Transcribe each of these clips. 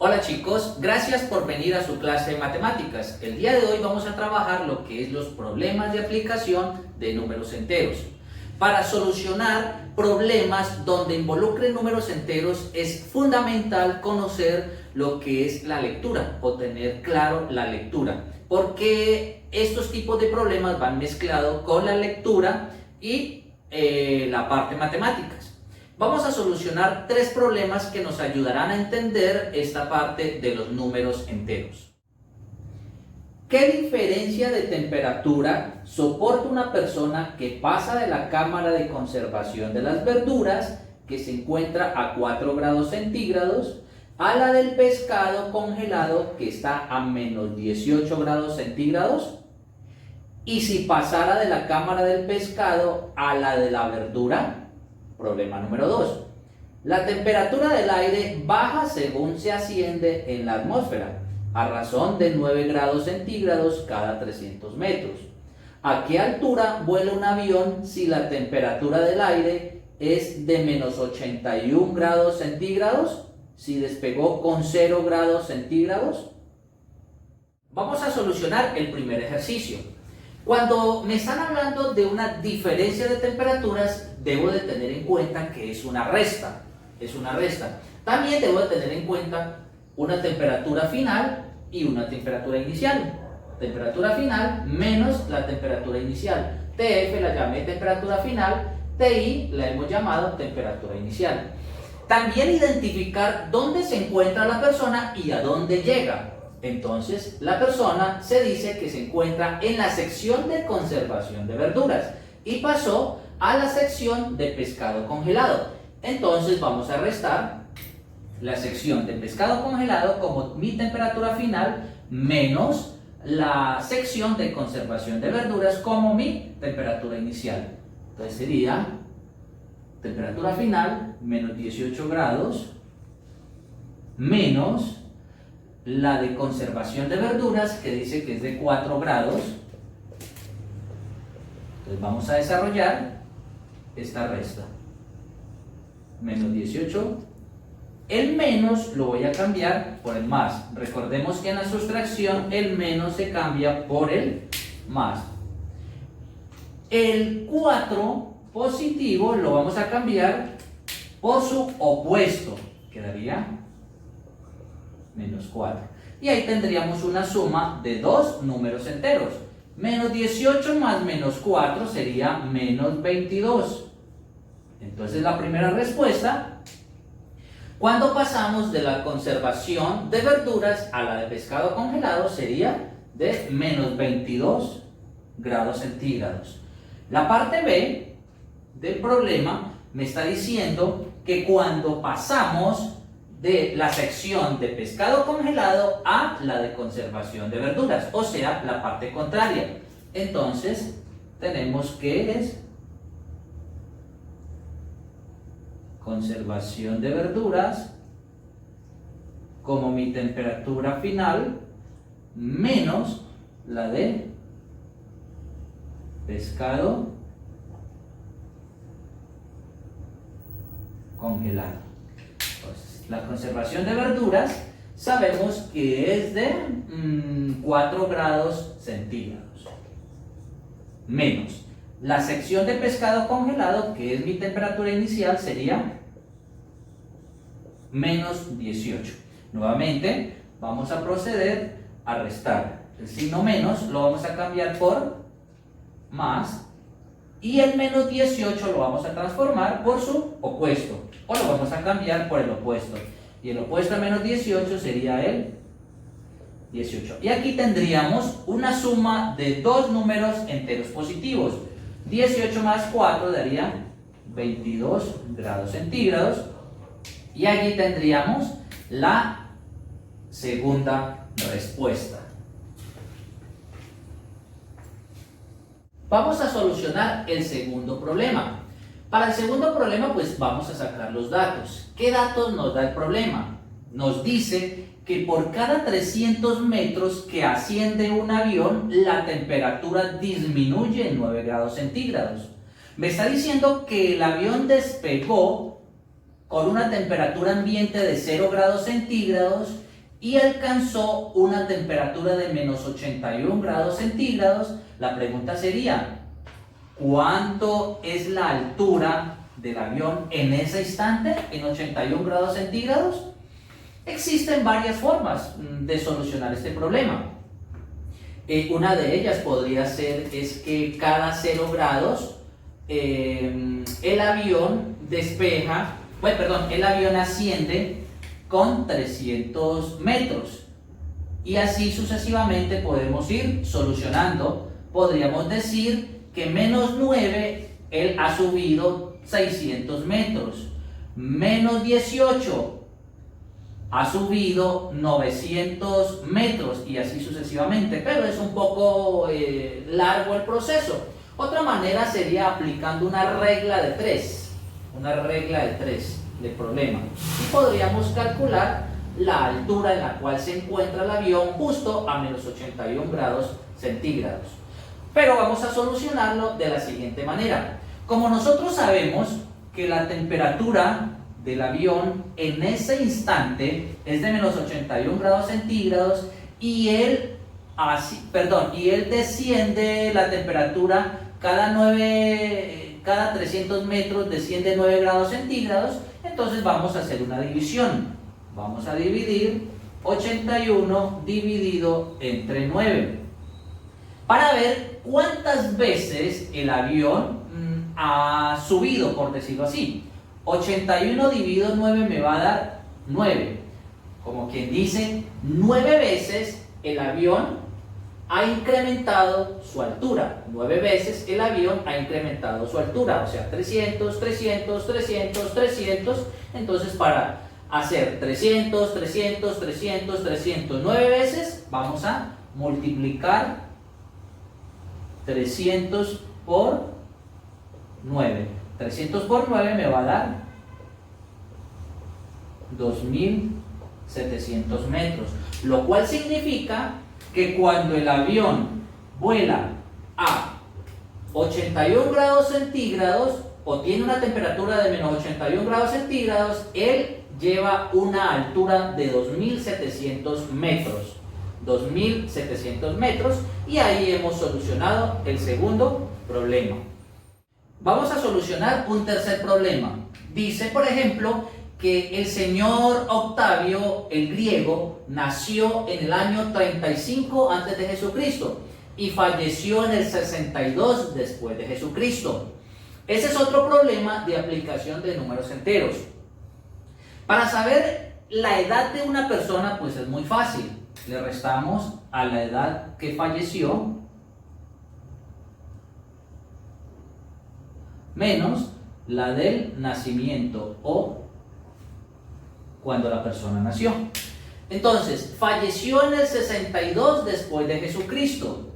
Hola chicos, gracias por venir a su clase de matemáticas. El día de hoy vamos a trabajar lo que es los problemas de aplicación de números enteros. Para solucionar problemas donde involucren números enteros es fundamental conocer lo que es la lectura o tener claro la lectura, porque estos tipos de problemas van mezclados con la lectura y la parte matemáticas. Vamos a solucionar tres problemas que nos ayudarán a entender esta parte de los números enteros. ¿Qué diferencia de temperatura soporta una persona que pasa de la cámara de conservación de las verduras, que se encuentra a 4 grados centígrados, a la del pescado congelado, que está a menos 18 grados centígrados? Y si pasara de la cámara del pescado a la de la verdura. Problema número 2. La temperatura del aire baja según se asciende en la atmósfera, a razón de 9 grados centígrados cada 300 metros. ¿A qué altura vuela un avión si la temperatura del aire es de menos 81 grados centígrados? Si despegó con 0 grados centígrados. Vamos a solucionar el primer ejercicio. Cuando me están hablando de una diferencia de temperaturas, debo de tener en cuenta que es una resta. También debo de tener en cuenta una temperatura final y una temperatura inicial. Temperatura final menos la temperatura inicial. TF la llamé temperatura final, TI la hemos llamado temperatura inicial. También identificar dónde se encuentra la persona y a dónde llega. Entonces, la persona se dice que se encuentra en la sección de conservación de verduras y pasó a la sección de pescado congelado. Entonces, vamos a restar la sección de pescado congelado como mi temperatura final menos la sección de conservación de verduras como mi temperatura inicial. Entonces, sería temperatura final menos 18 grados menos la de conservación de verduras, que dice que es de 4 grados. Entonces vamos a desarrollar esta resta. Menos 18. El menos lo voy a cambiar por el más. Recordemos que en la sustracción el menos se cambia por el más. El 4 positivo lo vamos a cambiar por su opuesto. Quedaría menos 4. Y ahí tendríamos una suma de dos números enteros. Menos 18 más menos 4 sería menos 22. Entonces la primera respuesta, cuando pasamos de la conservación de verduras a la de pescado congelado, sería de menos 22 grados centígrados. La parte B del problema me está diciendo que cuando pasamos de la sección de pescado congelado a la de conservación de verduras, o sea, la parte contraria. Entonces, tenemos que es conservación de verduras como mi temperatura final menos la de pescado congelado. La conservación de verduras sabemos que es de 4 grados centígrados. Menos la sección de pescado congelado, que es mi temperatura inicial, sería menos 18. Nuevamente vamos a proceder a restar. El signo menos lo vamos a cambiar por más. Y el menos 18 lo vamos a transformar por su opuesto. O lo vamos a cambiar por el opuesto. Y el opuesto a menos 18 sería el 18. Y aquí tendríamos una suma de dos números enteros positivos. 18 más 4 daría 22 grados centígrados. Y allí tendríamos la segunda respuesta. Vamos a solucionar el segundo problema. Para el segundo problema, pues vamos a sacar los datos. ¿Qué datos nos da el problema? Nos dice que por cada 300 metros que asciende un avión, la temperatura disminuye en 9 grados centígrados. Me está diciendo que el avión despegó con una temperatura ambiente de 0 grados centígrados y alcanzó una temperatura de menos 81 grados centígrados, la pregunta sería, ¿cuánto es la altura del avión en ese instante, en 81 grados centígrados? Existen varias formas de solucionar este problema. Una de ellas podría ser es que cada 0 grados el avión asciende con 300 metros y así sucesivamente podemos ir solucionando. Podríamos decir que menos 9 él ha subido 600 metros, menos 18 ha subido 900 metros y así sucesivamente, pero es un poco largo el proceso. Otra manera sería aplicando una regla de 3 del problema, y podríamos calcular la altura en la cual se encuentra el avión justo a menos 81 grados centígrados. Pero vamos a solucionarlo de la siguiente manera. Como nosotros sabemos que la temperatura del avión en ese instante es de menos 81 grados centígrados y él desciende la temperatura cada 300 metros desciende 9 grados centígrados, entonces vamos a hacer una división. Vamos a dividir 81 dividido entre 9 para ver cuántas veces el avión ha subido, por decirlo así. 81 dividido 9 me va a dar 9. Como quien dice, 9 veces el avión ha incrementado su altura. 9 veces el avión ha incrementado su altura. O sea, 300, 300, 300, 300. Entonces, para hacer 300, 300, 300, 300, 9 veces, vamos a multiplicar 300 por 9. 300 por 9 me va a dar 2700 metros, lo cual significa que cuando el avión vuela a 81 grados centígrados o tiene una temperatura de menos 81 grados centígrados, él lleva una altura de 2700 metros. 2700 metros, y ahí hemos solucionado el segundo problema. Vamos a solucionar un tercer problema. Dice, por ejemplo, que el señor Octavio, el griego, nació en el año 35 antes de Jesucristo y falleció en el 62 después de Jesucristo. Ese es otro problema de aplicación de números enteros. Para saber la edad de una persona, pues es muy fácil. Le restamos a la edad que falleció menos la del nacimiento o cuando la persona nació. Entonces, falleció en el 62 después de Jesucristo.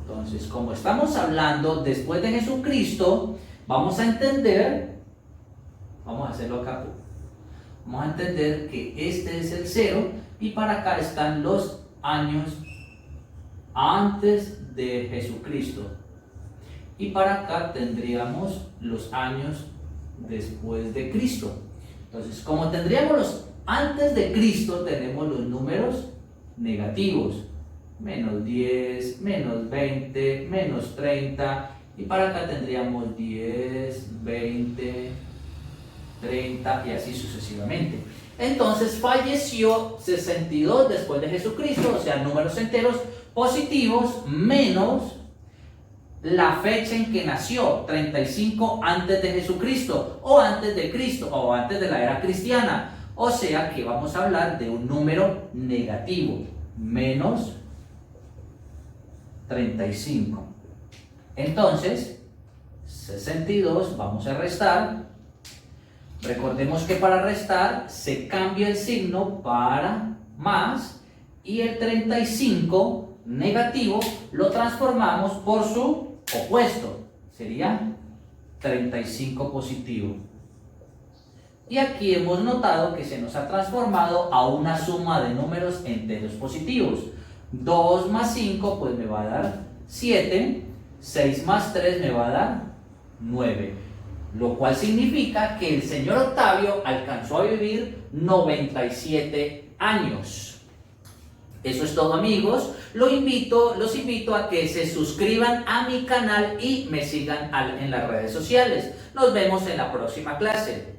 Entonces, como estamos hablando después de Jesucristo, vamos a entender, vamos a hacerlo acá, vamos a entender que este es el 0 y para acá están los años antes de Jesucristo. Y para acá tendríamos los años después de Cristo. Entonces, como tendríamos los antes de Cristo, tenemos los números negativos. Menos 10, menos 20, menos 30. Y para acá tendríamos 10, 20, 30 y así sucesivamente. Entonces, falleció 62 después de Jesucristo, o sea, números enteros positivos menos la fecha en que nació, 35 antes de Jesucristo, o antes de Cristo, o antes de la era cristiana. O sea que vamos a hablar de un número negativo, menos 35. Entonces, 62 vamos a restar. Recordemos que para restar se cambia el signo para más y el 35 negativo lo transformamos por su opuesto, sería 35 positivo. Y aquí hemos notado que se nos ha transformado a una suma de números enteros positivos. 2 más 5 pues me va a dar 7, 6 más 3 me va a dar 9. lo cual significa que el señor Octavio alcanzó a vivir 97 años. Eso es todo, amigos. Los invito a que se suscriban a mi canal y me sigan en las redes sociales. Nos vemos en la próxima clase.